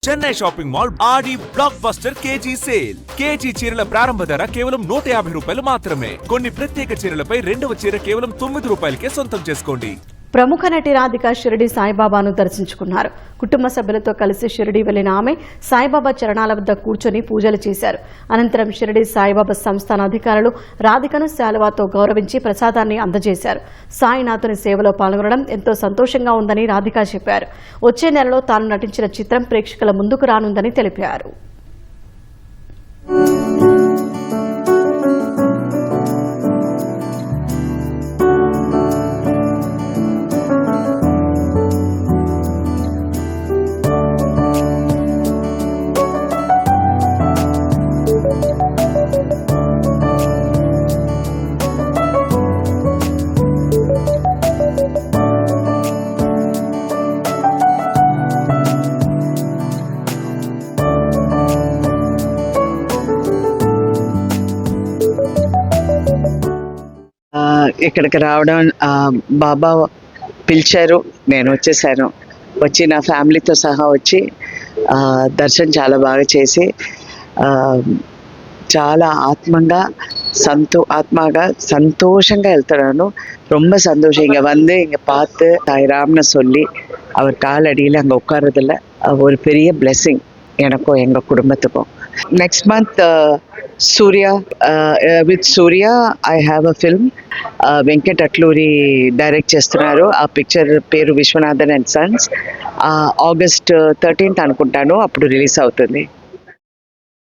Chennai shopping mall Aadi blockbuster KG sale. KG చీరల ప్రారంభ ధర కేవలం 150 రూపాయలు మాత్రమే. కొన్ని ప్రత్యేక చీరలపై రెండవ చీర కేవలం 9 రూపాయలకే సొంతం చేసుకోండి. ప్రముఖ నటి రాధిక షిరిడి సాయిబాబాను దర్శించుకున్నారు. కుటుంబ సభ్యులతో కలిసి షిరిడి వెళ్లిన ఆమె సాయిబాబా చరణాల వద్ద కూర్చొని పూజలు చేశారు. అనంతరం షిరిడి సాయిబాబా సంస్థాన అధికారులు రాధికను శాలువాతో గౌరవించి ప్రసాదాన్ని అందజేశారు. సాయినాథుని సేవలో పాల్గొనడం ఎంతో సంతోషంగా ఉందని రాధిక చెప్పారు. వచ్చే నెలలో తాను నటించిన చిత్రం ప్రేక్షకుల ముందుకు రానుందని తెలిపారు. ఇక్కడికి రావడం బాబా పిలిచారు, నేను వచ్చేసాను. వచ్చి నా ఫ్యామిలీతో సహా వచ్చి దర్శనం చాలా బాగా చేసి చాలా ஆத்மங்க சந்தோஷங்க వెళ్తున్నాను. ரொம்ப சந்தோஷம். இங்கே வந்து இங்கே பார்த்து சாய்ராம்னு சொல்லி அவர் காலடியில் அங்கே உட்காரதில்ல ஒரு பெரிய பிளெஸ்ஸிங் எனக்கும் எங்கள் குடும்பத்துக்கும். Next month with Surya I have a film. Venkat Atluri direct చేస్తున్నారు. ఆ పిక్చర్ పేరు Viswanathan and Sons. August 13th అనుకుంటాను అప్పుడు రిలీజ్ అవుతుంది.